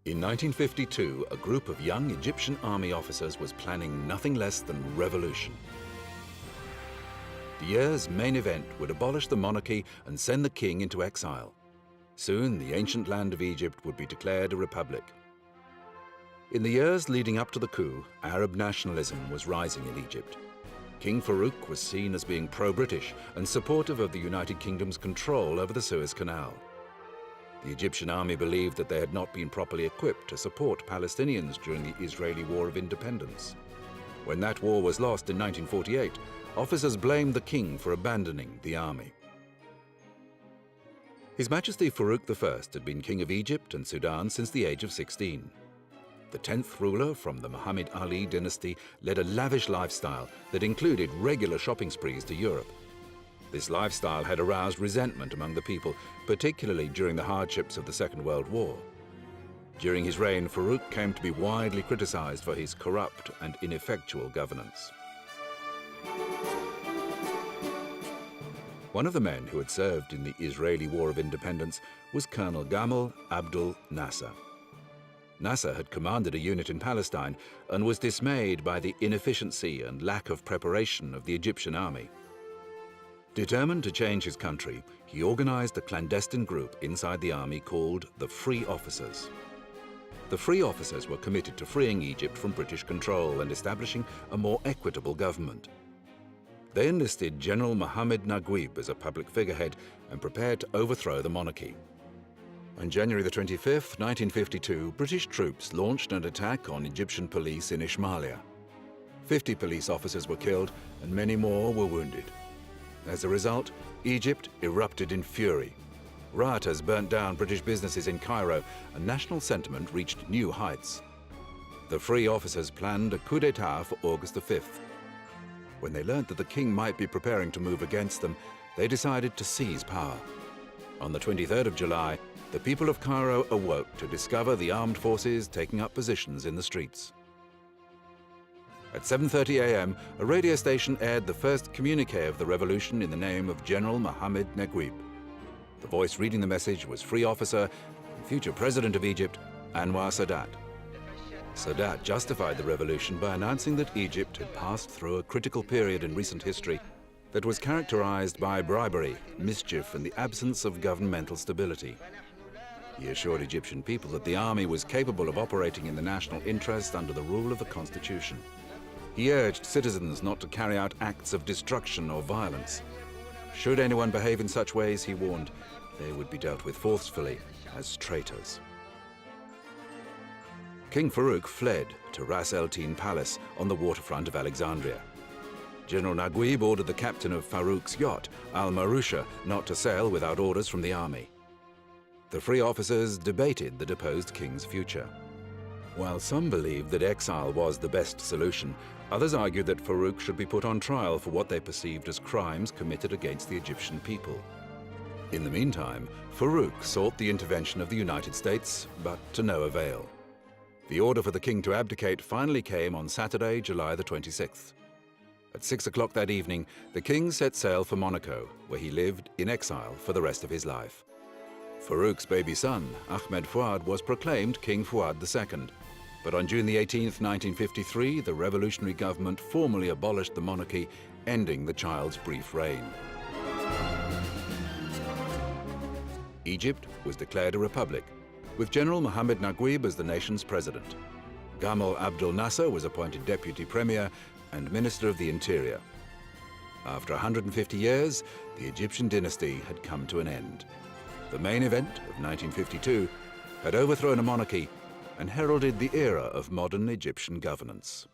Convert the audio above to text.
In 1952, a group of young Egyptian army officers was planning nothing less than revolution. The year's main event would abolish the monarchy and send the king into exile. Soon, the ancient land of Egypt would be declared a republic. In the years leading up to the coup, Arab nationalism was rising in Egypt. King Farouk was seen as being pro-British and supportive of the United Kingdom's control over the Suez Canal. The Egyptian army believed that they had not been properly equipped to support Palestinians during the Israeli War of Independence. When that war was lost in 1948, officers blamed the king for abandoning the army. His Majesty Farouk I had been king of Egypt and Sudan since the age of 16. The 10th ruler from the Muhammad Ali dynasty led a lavish lifestyle that included regular shopping sprees to Europe. This lifestyle had aroused resentment among the people, particularly during the hardships of the Second World War. During his reign, Farouk came to be widely criticized for his corrupt and ineffectual governance. One of the men who had served in the Israeli War of Independence was Colonel Gamal Abdul Nasser. Nasser had commanded a unit in Palestine and was dismayed by the inefficiency and lack of preparation of the Egyptian army. Determined to change his country, he organized a clandestine group inside the army called the Free Officers. The Free Officers were committed to freeing Egypt from British control and establishing a more equitable government. They enlisted General Mohammed Naguib as a public figurehead and prepared to overthrow the monarchy. On January the 25th, 1952, British troops launched an attack on Egyptian police in Ismailia. 50 police officers were killed and many more were wounded. As a result, Egypt erupted in fury. Rioters burnt down British businesses in Cairo and national sentiment reached new heights. The Free Officers planned a coup d'etat for August the 5th. When they learned that the king might be preparing to move against them, they decided to seize power. On the 23rd of July, the people of Cairo awoke to discover the armed forces taking up positions in the streets. At 7:30 a.m., a radio station aired the first communique of the revolution in the name of General Mohammed Naguib. The voice reading the message was Free Officer and future President of Egypt, Anwar Sadat. Sadat justified the revolution by announcing that Egypt had passed through a critical period in recent history that was characterized by bribery, mischief, and the absence of governmental stability. He assured Egyptian people that the army was capable of operating in the national interest under the rule of the constitution. He urged citizens not to carry out acts of destruction or violence. Should anyone behave in such ways, he warned, they would be dealt with forcefully as traitors. King Farouk fled to Ras El Tin Palace on the waterfront of Alexandria. General Naguib ordered the captain of Farouk's yacht, Al-Marusha, not to sail without orders from the army. The Free Officers debated the deposed king's future. While some believed that exile was the best solution, others argued that Farouk should be put on trial for what they perceived as crimes committed against the Egyptian people. In the meantime, Farouk sought the intervention of the United States, but to no avail. The order for the king to abdicate finally came on Saturday, July the 26th. At 6 o'clock that evening, the king set sail for Monaco, where he lived in exile for the rest of his life. Farouk's baby son, Ahmed Fuad, was proclaimed King Fuad II. But on June the 18th, 1953, the revolutionary government formally abolished the monarchy, ending the child's brief reign. Egypt was declared a republic, with General Mohammed Naguib as the nation's president. Gamal Abdel Nasser was appointed deputy premier and minister of the interior. After 150 years, the Egyptian dynasty had come to an end. The main event of 1952 had overthrown a monarchy and heralded the era of modern Egyptian governance.